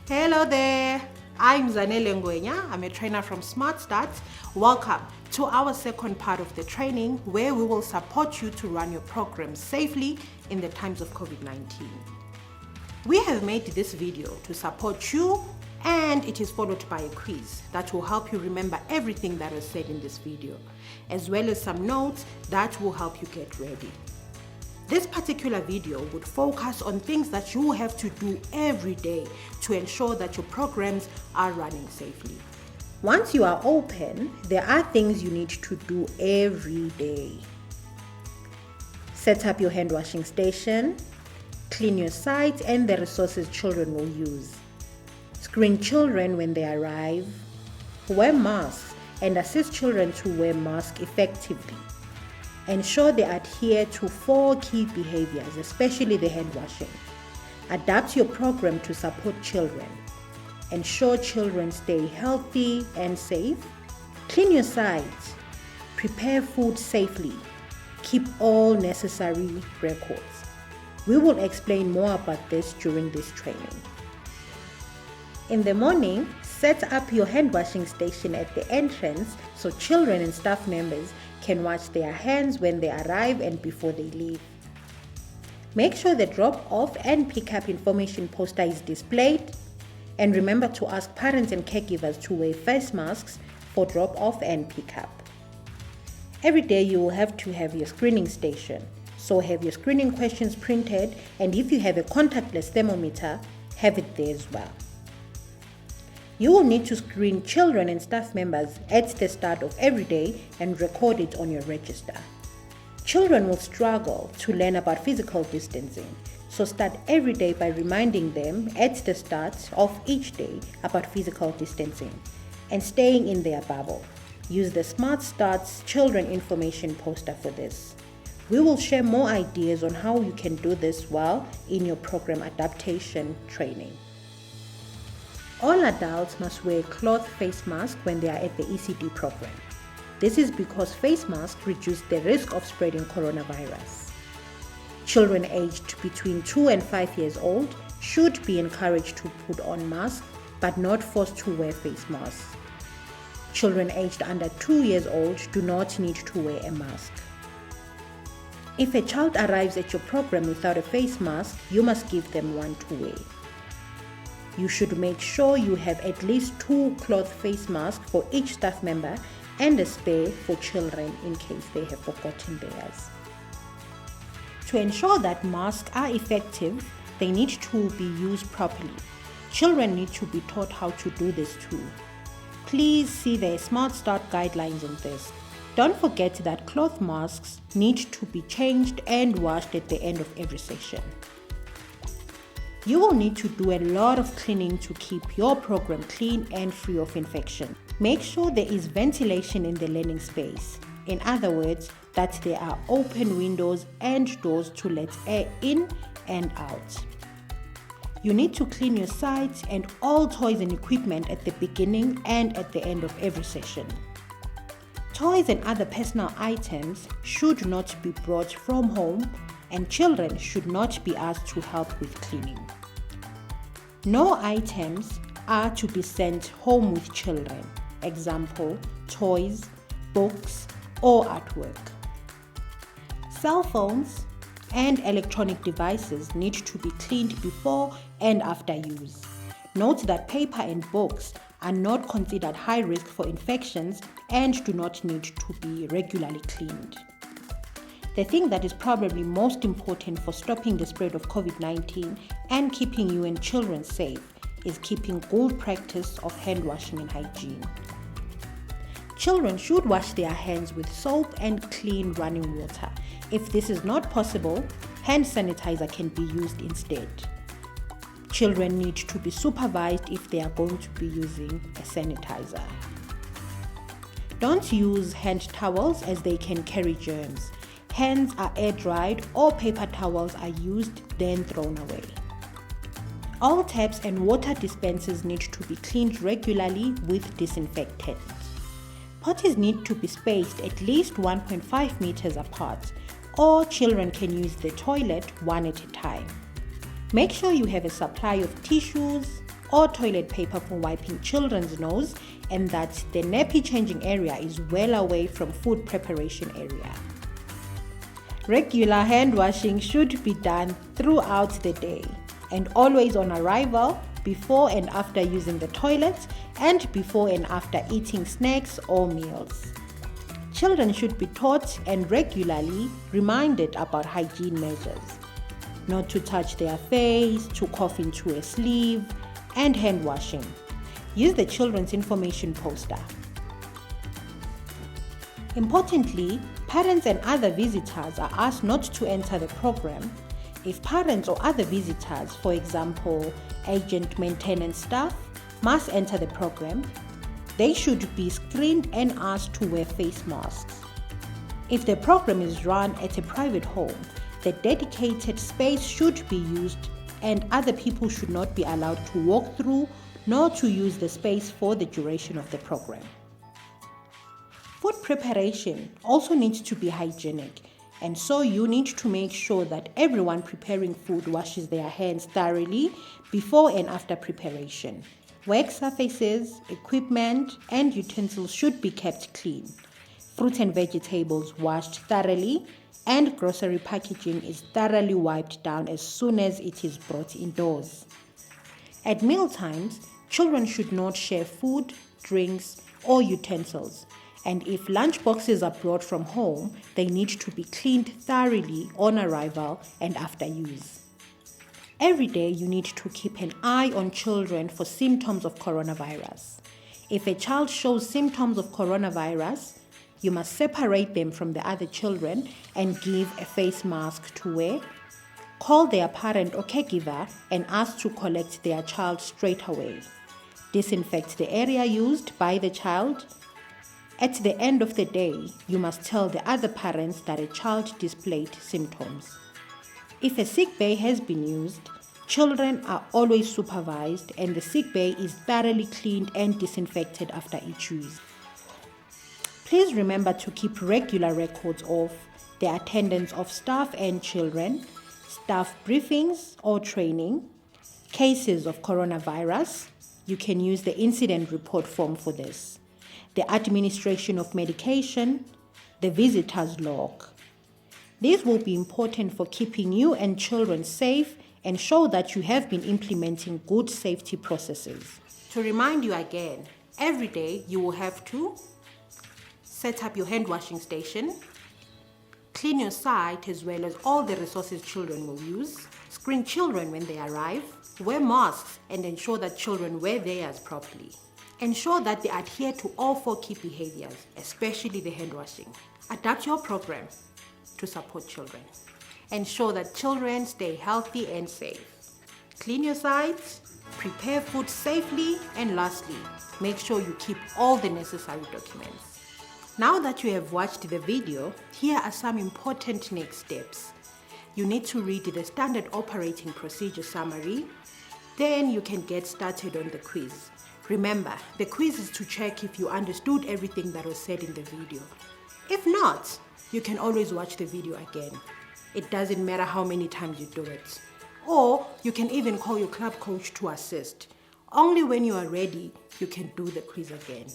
Hello there, I'm Zanele Ngwenya. I'm a trainer from Smart Start. Welcome to our second part of the training where we will support you to run your program safely in the times of COVID-19. We have made this video to support you, and it is followed by a quiz that will help you remember everything that was said in this video, as well as some notes that will help you get ready. This particular video would focus on things that you have to do every day to ensure that your programs are running safely. Once you are open, there are things you need to do every day. Set up your hand washing station, clean your site and the resources children will use. Screen children when they arrive, wear masks and assist children to wear masks effectively. Ensure they adhere to 4 key behaviors, especially the hand washing. Adapt your program to support children. Ensure children stay healthy and safe. Clean your site. Prepare food safely. Keep all necessary records. We will explain more about this during this training. In the morning, set up your hand washing station at the entrance so children and staff members can wash their hands when they arrive and before they leave. Make sure the drop-off and pick-up information poster is displayed, and remember to ask parents and caregivers to wear face masks for drop-off and pick-up. Every day you will have to have your screening station, so have your screening questions printed, and if you have a contactless thermometer, have it there as well. You will need to screen children and staff members at the start of every day and record it on your register. Children will struggle to learn about physical distancing, so start every day by reminding them at the start of each day about physical distancing and staying in their bubble. Use the Smart Starts Children Information poster for this. We will share more ideas on how you can do this well in your program adaptation training. All adults must wear a cloth face mask when they are at the ECD program. This is because face masks reduce the risk of spreading coronavirus. Children aged between 2 and 5 years old should be encouraged to put on masks, but not forced to wear face masks. Children aged under 2 years old do not need to wear a mask. If a child arrives at your program without a face mask, you must give them one to wear. You should make sure you have at least 2 cloth face masks for each staff member and a spare for children in case they have forgotten theirs. To ensure that masks are effective, they need to be used properly. Children need to be taught how to do this too. Please see the Smart Start guidelines on this. Don't forget that cloth masks need to be changed and washed at the end of every session. You will need to do a lot of cleaning to keep your program clean and free of infection. Make sure there is ventilation in the learning space. In other words, that there are open windows and doors to let air in and out. You need to clean your site and all toys and equipment at the beginning and at the end of every session. Toys and other personal items should not be brought from home, and children should not be asked to help with cleaning. No items are to be sent home with children. Example, toys, books, or artwork. Cell phones and electronic devices need to be cleaned before and after use. Note that paper and books are not considered high risk for infections and do not need to be regularly cleaned. The thing that is probably most important for stopping the spread of COVID-19 and keeping you and children safe is keeping good practice of hand washing and hygiene. Children should wash their hands with soap and clean running water. If this is not possible, hand sanitizer can be used instead. Children need to be supervised if they are going to be using a sanitizer. Don't use hand towels as they can carry germs. Hands are air dried or paper towels are used then thrown away. All taps and water dispensers need to be cleaned regularly with disinfectant. Potties need to be spaced at least 1.5 meters apart, or children can use the toilet one at a time. Make sure you have a supply of tissues, or toilet paper for wiping children's nose, and that the nappy changing area is well away from food preparation area. Regular hand washing should be done throughout the day and always on arrival, before and after using the toilet, and before and after eating snacks or meals. Children should be taught and regularly reminded about hygiene measures. Not to touch their face, to cough into a sleeve, and hand washing. Use the children's information poster. Importantly, parents and other visitors are asked not to enter the program. If parents or other visitors, for example, agent maintenance staff, must enter the program, they should be screened and asked to wear face masks. If the program is run at a private home, the dedicated space should be used and other people should not be allowed to walk through nor to use the space for the duration of the program. Food preparation also needs to be hygienic, and so you need to make sure that everyone preparing food washes their hands thoroughly before and after preparation. Work surfaces, equipment, and utensils should be kept clean. Fruit and vegetables washed thoroughly, and grocery packaging is thoroughly wiped down as soon as it is brought indoors. At meal times, children should not share food, drinks, or utensils. And if lunch boxes are brought from home, they need to be cleaned thoroughly on arrival and after use. Every day, you need to keep an eye on children for symptoms of coronavirus. If a child shows symptoms of coronavirus, you must separate them from the other children and give a face mask to wear. Call their parent or caregiver and ask to collect their child straight away. Disinfect the area used by the child. At the end of the day, you must tell the other parents that a child displayed symptoms. If a sick bay has been used, children are always supervised and the sick bay is thoroughly cleaned and disinfected after each use. Please remember to keep regular records of the attendance of staff and children, staff briefings or training, cases of coronavirus. You can use the incident report form for this. The administration of medication, the visitor's log. These will be important for keeping you and children safe and show that you have been implementing good safety processes. To remind you again, every day you will have to set up your hand washing station, clean your site as well as all the resources children will use, screen children when they arrive, wear masks and ensure that children wear theirs properly. Ensure that they adhere to all 4 key behaviors, especially the hand washing. Adapt your program to support children. Ensure that children stay healthy and safe. Clean your sites, prepare food safely, and lastly, make sure you keep all the necessary documents. Now that you have watched the video, here are some important next steps. You need to read the standard operating procedure summary, then you can get started on the quiz. Remember, the quiz is to check if you understood everything that was said in the video. If not, you can always watch the video again. It doesn't matter how many times you do it. Or you can even call your club coach to assist. Only when you are ready, you can do the quiz again.